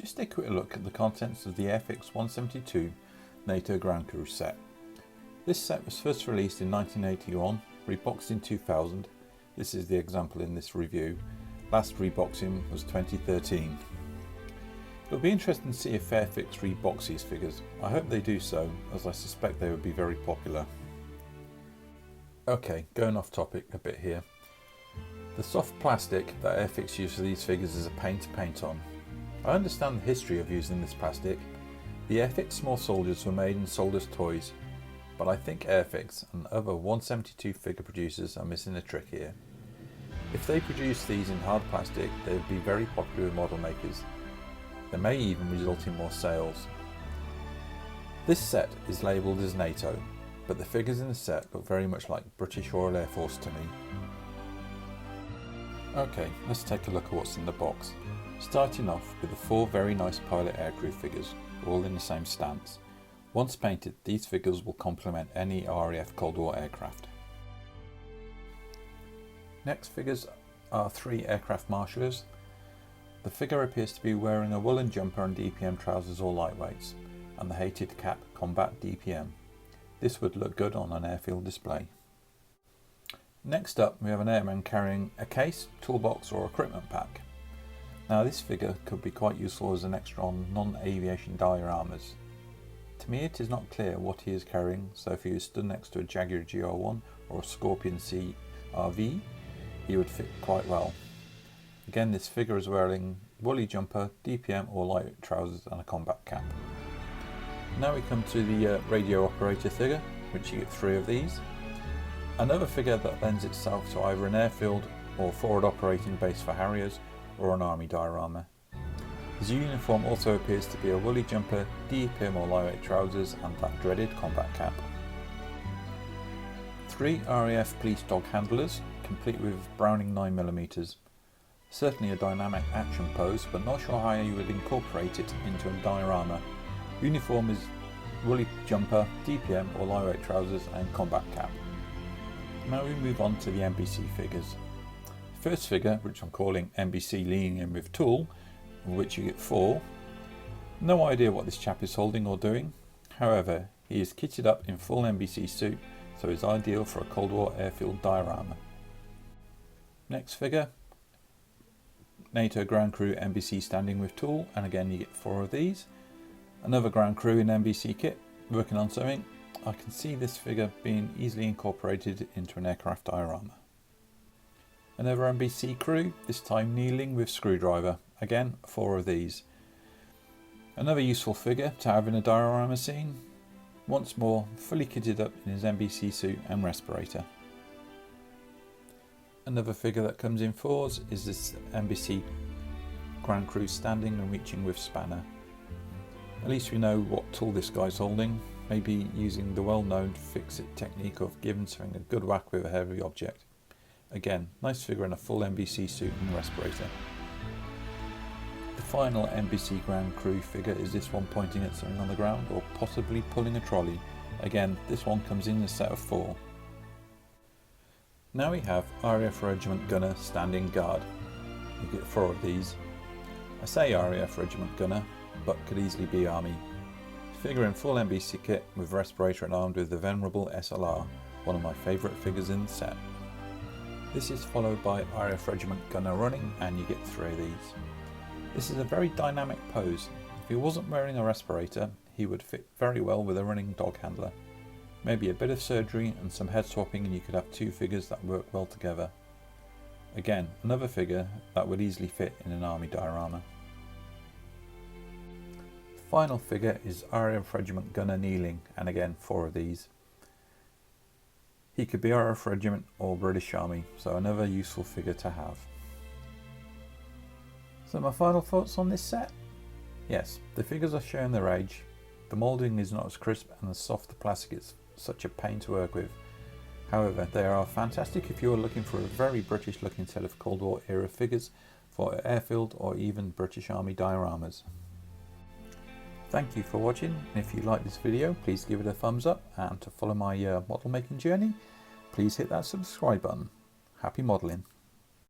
just a quick look at the contents of the Airfix 172 NATO Ground Crew set. This set was first released in 1981, reboxed in 2000. This is the example in this review. Last reboxing was 2013. It'll be interesting to see if Airfix rebox these figures. I hope they do so, as I suspect they would be very popular. Okay, going off topic a bit here. The soft plastic that Airfix used for these figures is a pain to paint on. I understand the history of using this plastic. The Airfix small soldiers were made and sold as toys, but I think Airfix and other 172 figure producers are missing a trick here. If they produced these in hard plastic, they would be very popular with model makers. They may even result in more sales. This set is labelled as NATO, but the figures in the set look very much like British Royal Air Force to me. Okay, let's take a look at what's in the box. Starting off with the 4 very nice pilot aircrew figures, all in the same stance. Once painted, these figures will complement any RAF Cold War aircraft. Next figures are 3 aircraft Marshals. The figure appears to be wearing a woolen jumper and DPM trousers or lightweights, and the hated cap Combat DPM. This would look good on an airfield display. Next up, we have an airman carrying a case, toolbox or equipment pack. Now this figure could be quite useful as an extra on non-aviation dioramas. To me it is not clear what he is carrying, so if he was stood next to a Jaguar GR1 or a Scorpion CRV, he would fit quite well. Again, this figure is wearing woolly jumper, DPM or light trousers and a combat cap. Now we come to the radio operator figure, which you get 3 of these. Another figure that lends itself to either an airfield or forward operating base for Harriers or an army diorama. His uniform also appears to be a woolly jumper, DPM or lightweight trousers and that dreaded combat cap. 3 RAF police dog handlers, complete with Browning 9mm. Certainly a dynamic action pose, but not sure how you would incorporate it into a diorama. Uniform is woolly jumper, DPM or lightweight trousers and combat cap. Now we move on to the NBC figures. First figure, which I'm calling NBC Leaning In With Tool, of which you get 4. No idea what this chap is holding or doing. However, he is kitted up in full NBC suit, so is ideal for a Cold War airfield diorama. Next figure, NATO Ground Crew NBC Standing With Tool, and again you get 4 of these. Another Ground Crew in NBC kit, working on something. I can see this figure being easily incorporated into an aircraft diorama. Another NBC crew, this time kneeling with screwdriver. Again, 4 of these. Another useful figure to have in a diorama scene. Once more, fully kitted up in his NBC suit and respirator. Another figure that comes in 4s is this NBC Ground Crew standing and reaching with spanner. At least we know what tool this guy's holding, maybe using the well-known fix-it technique of giving something a good whack with a heavy object. Again, nice figure in a full NBC suit and respirator. The final NBC Ground Crew figure is this one pointing at something on the ground or possibly pulling a trolley. Again, this one comes in a set of 4. Now we have RAF Regiment Gunner Standing Guard. You get 4 of these. I say RAF Regiment Gunner, but could easily be Army. Figure in full NBC kit with respirator and armed with the venerable SLR, one of my favourite figures in the set. This is followed by RAF Regiment Gunner Running, and you get 3 of these. This is a very dynamic pose. If he wasn't wearing a respirator, he would fit very well with a running dog handler. Maybe a bit of surgery and some head swapping and you could have 2 figures that work well together. Again, another figure that would easily fit in an army diorama. The final figure is RAF Regiment Gunner Kneeling, and again 4 of these. He could be RAF Regiment or British Army, so another useful figure to have. So my final thoughts on this set? Yes, the figures are showing their age. The moulding is not as crisp and as soft the plastic is such a pain to work with. However, they are fantastic if you are looking for a very British looking set of Cold War era figures for airfield or even British Army dioramas. Thank you for watching, and if you like this video please give it a thumbs up, and to follow my model making journey please hit that subscribe button. Happy modelling.